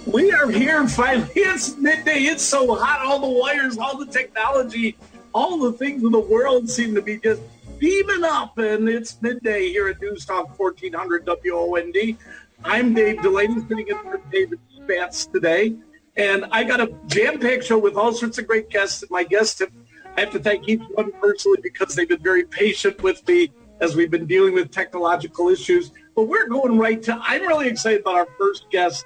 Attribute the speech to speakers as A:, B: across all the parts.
A: We are here finally. It's midday. It's so hot. All the wires, all the technology, all the things in the world seem to be just beaming up. And it's midday here at News Talk 1400 WOND. I'm Dave Delaney, sitting in for David Spatz today. And I got a jam-packed show with all sorts of great guests. And my guests, I have to thank each one personally because they've been very patient with me as we've been dealing with technological issues. But we're going right to, I'm really excited about our first guest.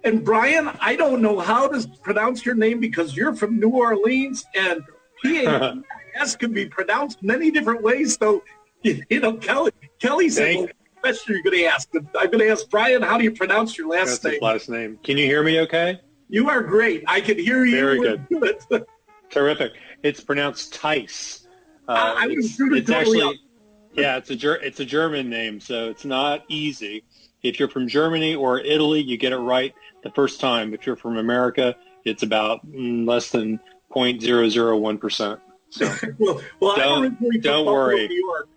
A: And Brian, I don't know how to pronounce your name because you're from New Orleans, and P-A-S can be pronounced many different ways. So, Kelly said, well, what question you're going to ask? I'm going to ask Brian, how do you pronounce your last name?
B: His last name. Can you hear me okay?
A: You are great. I can hear you.
B: Very good. Terrific. It's pronounced Tice.
A: It's
B: actually, it's a German name, so it's not easy. If you're from Germany or Italy, you get it right the first time. If you're from America, it's about less than 0.001%. So don't worry.
A: New York,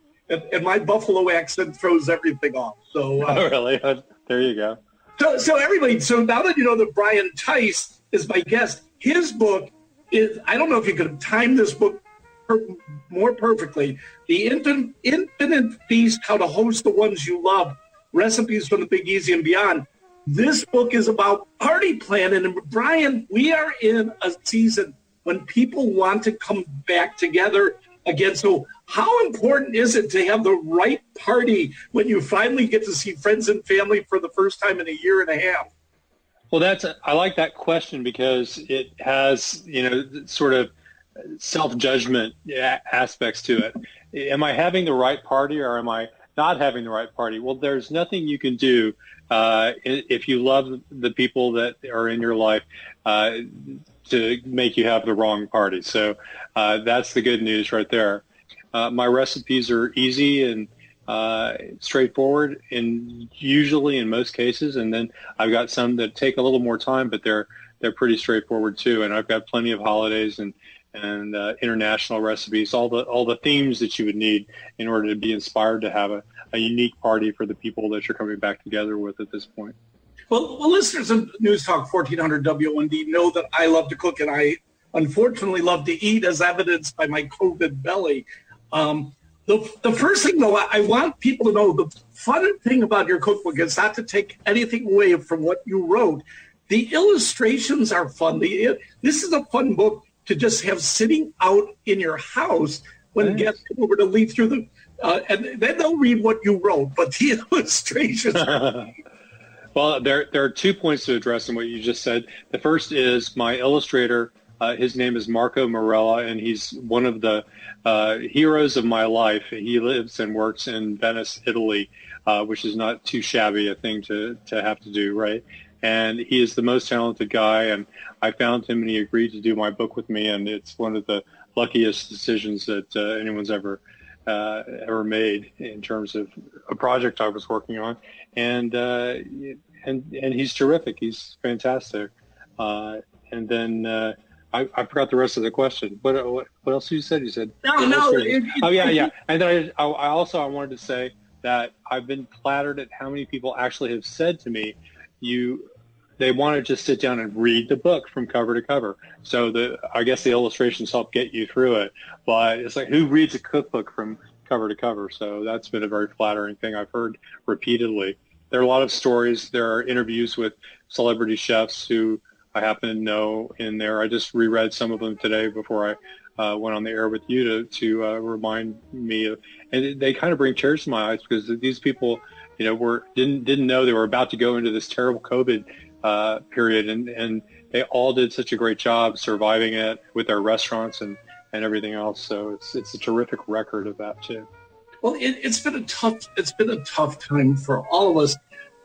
A: and my Buffalo accent throws everything off. So
B: oh, really? There you go.
A: So everybody, so now that you know that Brian Tice is my guest, his book is, I don't know if you could time this book more perfectly, The Infinite Feast, How to Host the Ones You Love, Recipes from the Big Easy and Beyond. This book is about party planning. And Brian, we are in a season when people want to come back together again. So how important is it to have the right party when you finally get to see friends and family for the first time in a year and a half?
B: Well, I like that question because it has, sort of self-judgment aspects to it. Am I having the right party or am I not having the right party? Well, there's nothing you can do if you love the people that are in your life to make you have the wrong party. So that's the good news right there. My recipes are easy and straightforward, and usually in most cases. And then I've got some that take a little more time, but they're pretty straightforward too. And I've got plenty of holidays and international recipes, all the themes that you would need in order to be inspired to have a unique party for the people that you're coming back together with at this point.
A: Well, listeners of News Talk 1400 WOND know that I love to cook, and I unfortunately love to eat, as evidenced by my COVID belly. The first thing, though, I want people to know, the fun thing about your cookbook is not to take anything away from what you wrote. The illustrations are fun. This is a fun book to just have sitting out in your house when guests come over to lead through the, and then they'll read what you wrote, but the illustrations.
B: Well, there are 2 points to address in what you just said. The first is my illustrator. His name is Marco Marella, and he's one of the heroes of my life. He lives and works in Venice, Italy, which is not too shabby a thing to have to do, right? And he is the most talented guy, and I found him and he agreed to do my book with me, and it's one of the luckiest decisions that anyone's ever made in terms of a project I was working on. And he's terrific. He's fantastic. And then I forgot the rest of the question. What else you said? You said
A: no.
B: Yeah. And then I wanted to say that I've been flattered at how many people actually have said to me, they want to just sit down and read the book from cover to cover. So I guess the illustrations help get you through it. But it's like, who reads a cookbook from cover to cover? So that's been a very flattering thing I've heard repeatedly. There are a lot of stories. There are interviews with celebrity chefs who I happen to know in there. I just reread some of them today before I went on the air with you to remind me of, and they kind of bring tears to my eyes because these people, didn't know they were about to go into this terrible COVID period, and they all did such a great job surviving it with their restaurants and everything else. So it's a terrific record of that too.
A: Well, it's been a tough time for all of us.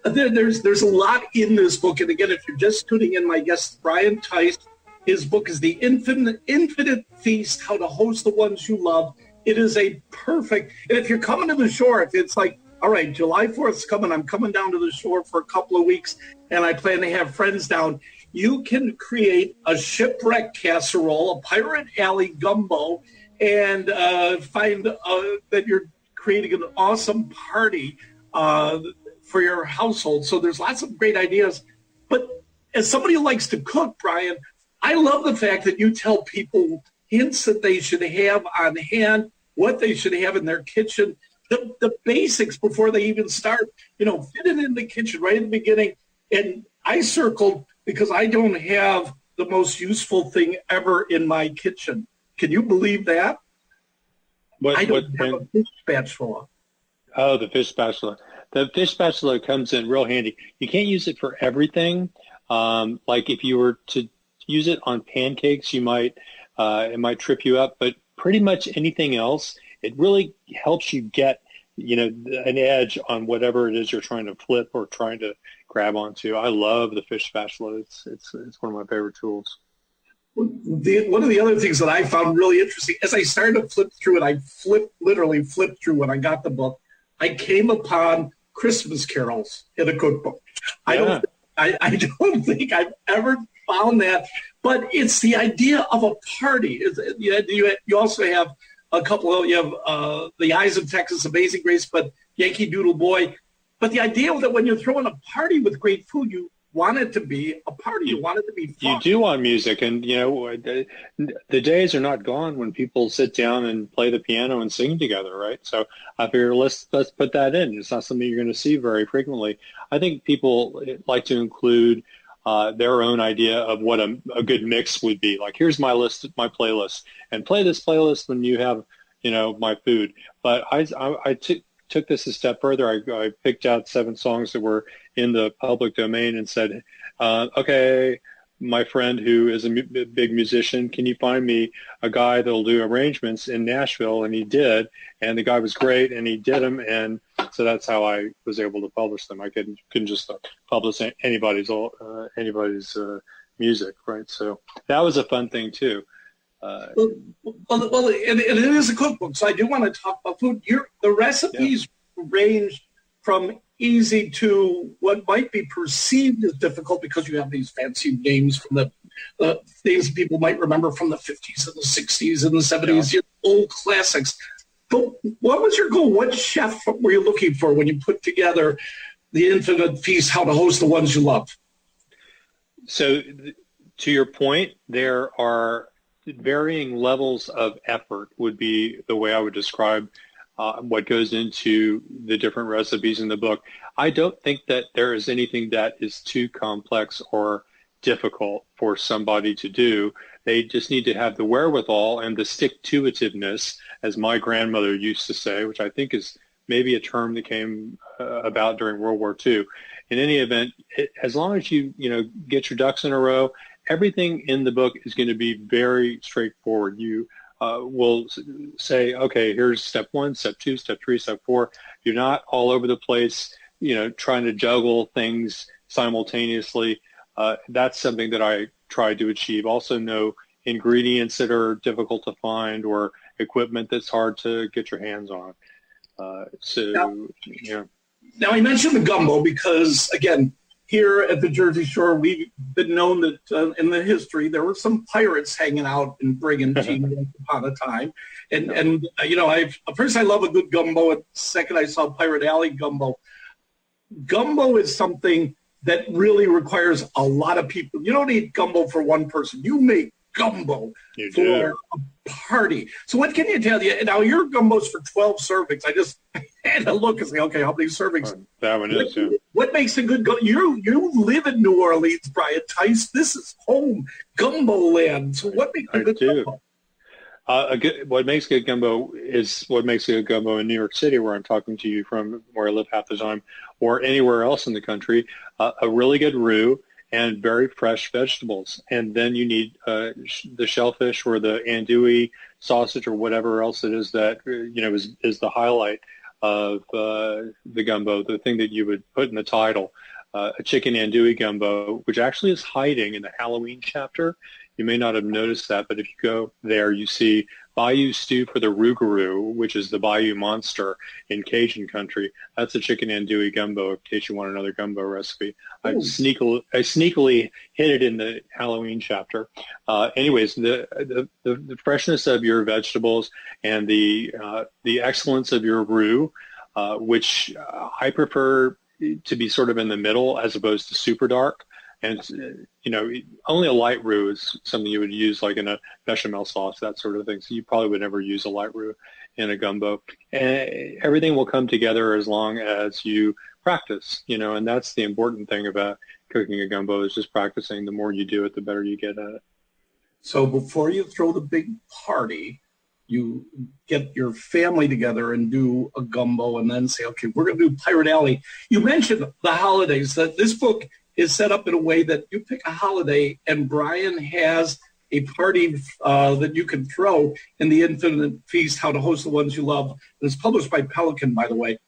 A: There's a lot in this book, and again, if you're just tuning in, my guest Brian Tice, his book is The Infinite Feast: How to Host the Ones You Love. It is a perfect, and if you're coming to the shore, if it's like, all right, July 4th is coming, I'm coming down to the shore for a couple of weeks, and I plan to have friends down, you can create a shipwreck casserole, a pirate alley gumbo, and find that you're creating an awesome party for your household. So there's lots of great ideas. But as somebody who likes to cook, Brian, I love the fact that you tell people hints that they should have on hand, what they should have in their kitchen, the basics before they even start, fit it in the kitchen right at the beginning. And I circled because I don't have the most useful thing ever in my kitchen. Can you believe that? I don't have a fish spatula.
B: Oh, the fish spatula. The fish spatula comes in real handy. You can't use it for everything. Like if you were to use it on pancakes, it might trip you up. But pretty much anything else, it really helps you get, an edge on whatever it is you're trying to flip or trying to grab onto. I love the fish spatula. It's one of my favorite tools.
A: One of the other things that I found really interesting, as I started to flip through it, I literally flipped through when I got the book, I came upon Christmas carols in a cookbook.
B: Yeah.
A: I don't think I've ever found that, but it's the idea of a party. You also have a couple of, The Eyes of Texas, Amazing Grace, but Yankee Doodle Boy. But the idea that when you're throwing a party with great food, you want it to be a party. You want it to be fun.
B: You do want music, and the days are not gone when people sit down and play the piano and sing together, right? So I figure let's put that in. It's not something you're going to see very frequently. I think people like to include their own idea of what a good mix would be. Like, here's my playlist, and play this playlist when you have my food. But I took this a step further. I picked out 7 songs that were in the public domain and said, okay, my friend who is a big musician, can you find me a guy that'll do arrangements in Nashville? And he did, and the guy was great, and he did them, and so that's how I was able to publish them. I couldn't just publish anybody's music, right? So that was a fun thing too.
A: Well, it is a cookbook, so I do want to talk about food. The recipes range from easy to what might be perceived as difficult because you have these fancy names from the things people might remember from the 50s and the 60s and the 70s, old classics. But what was your goal? What chef were you looking for when you put together the Infinite Feast, How to Host the Ones You Love?
B: So to your point, there are varying levels of effort would be the way I would describe what goes into the different recipes in the book. I don't think that there is anything that is too complex or difficult for somebody to do. They just need to have the wherewithal and the stick-to-itiveness, as my grandmother used to say, which I think is maybe a term that came about during World War II. In any event, as long as you get your ducks in a row, everything in the book is going to be very straightforward. You will say, okay, here's step 1, step 2, step 3, step 4. You're not all over the place, trying to juggle things simultaneously. That's something that I try to achieve. Also, no ingredients that are difficult to find or equipment that's hard to get your hands on.
A: Now, I mentioned the gumbo because, again, here at the Jersey Shore, we've been known that in the history there were some pirates hanging out in Brigantine once upon a time. First I love a good gumbo, and second I saw Pirate Alley gumbo. Gumbo is something that really requires a lot of people. You don't eat gumbo for one person. You make gumbo for a party. So what can you tell you? Now, your gumbo's for 12 servings. I just had to look and say, okay, how many servings?
B: That one is, yeah.
A: What makes a good gumbo? You live in New Orleans, Brian Tice. This is home gumbo land. So what makes a good gumbo?
B: What makes good gumbo is what makes a good gumbo in New York City, where I'm talking to you from, where I live half the time, or anywhere else in the country. A really good roux and very fresh vegetables. And then you need the shellfish or the andouille sausage or whatever else it is that is the highlight of the gumbo, the thing that you would put in the title. A chicken andouille gumbo, which actually is hiding in the Halloween chapter. You may not have noticed that, but if you go there, you see Bayou stew for the rougarou, which is the Bayou monster in Cajun country. That's a chicken andouille gumbo, in case you want another gumbo recipe. I sneakily hid it in the Halloween chapter. Anyways, the freshness of your vegetables and the excellence of your roux, which I prefer to be sort of in the middle as opposed to super dark. And, only a light roux is something you would use like in a bechamel sauce, that sort of thing. So you probably would never use a light roux in a gumbo. And everything will come together as long as you practice, and that's the important thing about cooking a gumbo is just practicing. The more you do it, the better you get at it.
A: So before you throw the big party, you get your family together and do a gumbo and then say, okay, we're going to do Pirate Alley. You mentioned the holidays, that this book is set up in a way that you pick a holiday and Brian has a party that you can throw in the Infinite Feast, How to Host the Ones You Love. And it's published by Pelican, by the way.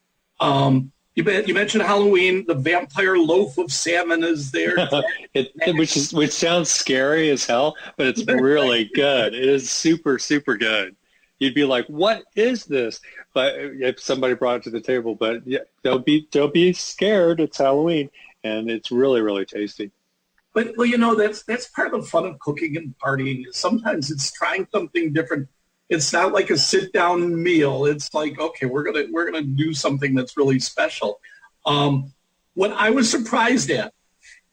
A: You mentioned Halloween. The vampire loaf of salmon is there.
B: which sounds scary as hell, but it's really good. It is super, super good. You'd be like, what is this? But if somebody brought it to the table, but yeah, don't be scared. It's Halloween, and it's really, really tasty.
A: But that's part of the fun of cooking and partying. Sometimes it's trying something different. It's not like a sit down meal. It's like, okay, we're gonna do something that's really special. What I was surprised at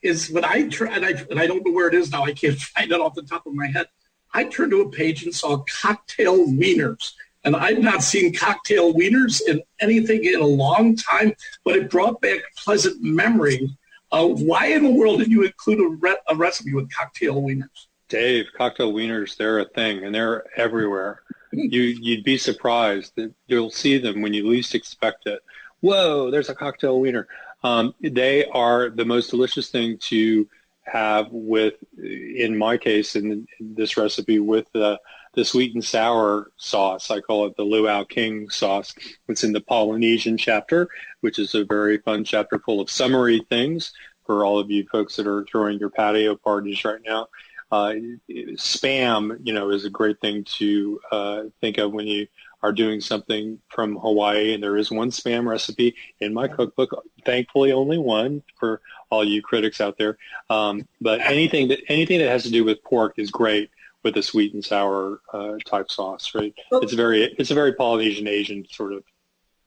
A: is when I tried, and I don't know where it is now. I can't find it off the top of my head. I turned to a page and saw cocktail wieners. And I've not seen cocktail wieners in anything in a long time, but it brought back pleasant memories. Why in the world did you include a recipe with cocktail wieners?
B: Dave, cocktail wieners, they're a thing, and they're everywhere. You'd be surprised that you'll see them when you least expect it. Whoa, there's a cocktail wiener. They are the most delicious thing to have with, in my case, in this recipe, with the sweet and sour sauce. I call it the Luau King sauce. It's in the Polynesian chapter, which is a very fun chapter full of summery things for all of you folks that are throwing your patio parties right now. Spam, is a great thing to think of when you are doing something from Hawaii. And there is one spam recipe in my cookbook, thankfully only one for all you critics out there. But anything that has to do with pork is great with a sweet and sour type sauce, right? It's a very Polynesian Asian sort of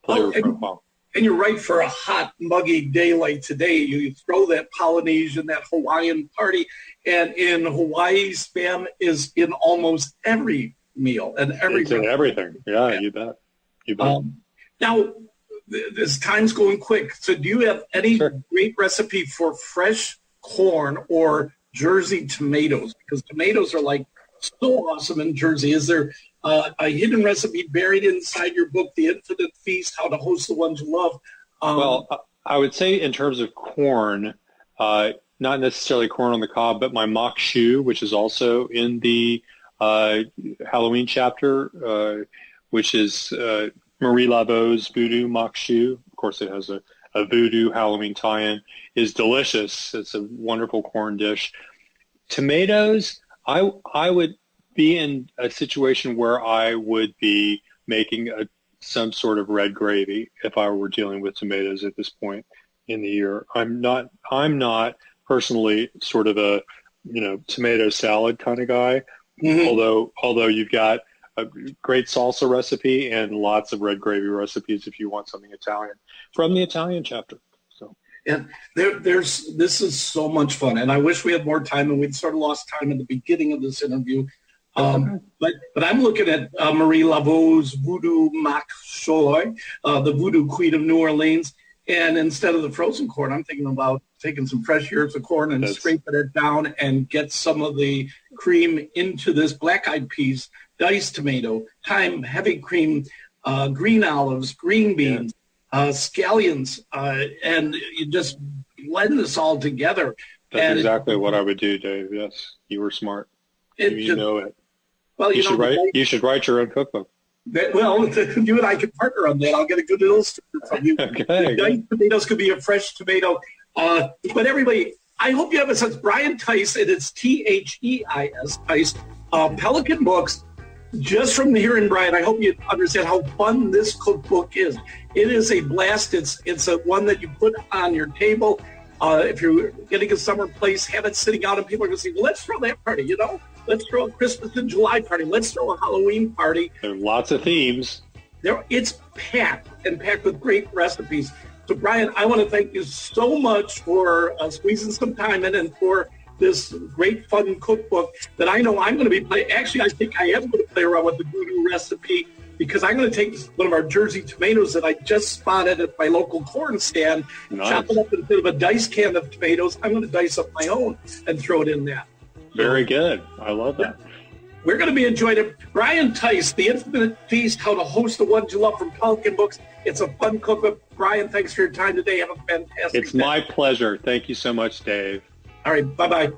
B: flavor profile.
A: And you're right, for a hot, muggy day like today, you throw that Polynesian, that Hawaiian party, and in Hawaii, spam is in almost every meal and
B: it's in everything. Yeah, you bet.
A: Now, this time's going quick. So do you have any great recipe for fresh corn or Jersey tomatoes? Because tomatoes are like so awesome in Jersey. Is there a hidden recipe buried inside your book, The Infinite Feast, How to Host the Ones You Love?
B: Well, I would say in terms of corn, not necessarily corn on the cob, but my mock shoe, which is also in the Halloween chapter, which is Marie Laveau's Voodoo mock shoe. Of course, it has a Voodoo Halloween tie-in, is delicious. It's a wonderful corn dish. Tomatoes, I would be in a situation where I would be making some sort of red gravy if I were dealing with tomatoes at this point in the year. I'm not personally sort of a tomato salad kind of guy. Mm-hmm. Although you've got a great salsa recipe and lots of red gravy recipes if you want something Italian from the Italian chapter. So.
A: And this is so much fun, and I wish we had more time, and we'd sort of lost time at the beginning of this interview. But I'm looking at Marie Laveau's Voodoo Mac Choy, the Voodoo Queen of New Orleans, and instead of the frozen corn, I'm thinking about taking some fresh ears of corn and scraping it down and get some of the cream into this black-eyed peas, diced tomato, thyme, heavy cream, green olives, green beans, scallions, and you just blend this all together.
B: That's exactly what I would do, Dave. Yes, you were smart. You know it. Well, you should write your own cookbook.
A: Well, you and I could partner on that. I'll get a good illustrator from you.
B: Okay.
A: Diced tomatoes could be a fresh tomato. But everybody, I hope you have a sense. Brian Tice, and it's Theis, Tice, Pelican Books. Just from hearing Brian, I hope you understand how fun this cookbook is. It is a blast. It's a one that you put on your table. If you're getting a summer place, have it sitting out, and people are going to say, well, let's throw that party, Let's throw a Christmas in July party. Let's throw a Halloween party.
B: There are lots of themes.
A: It's packed with great recipes. So, Brian, I want to thank you so much for squeezing some time in and for this great fun cookbook that I know I'm going to be playing. Actually, I think I am going to play around with the voodoo recipe because I'm going to take one of our Jersey tomatoes that I just spotted at my local corn stand, chop it up instead of a diced can of tomatoes. I'm going to dice up my own and throw it in that.
B: Very good. I love that.
A: We're going to be enjoying it. Brian Tice, The Infinite Feast, How to Host the Ones You Love from Pelican Books. It's a fun cookbook. Brian, thanks for your time today. Have a fantastic day.
B: It's my pleasure. Thank you so much, Dave.
A: All right. Bye-bye.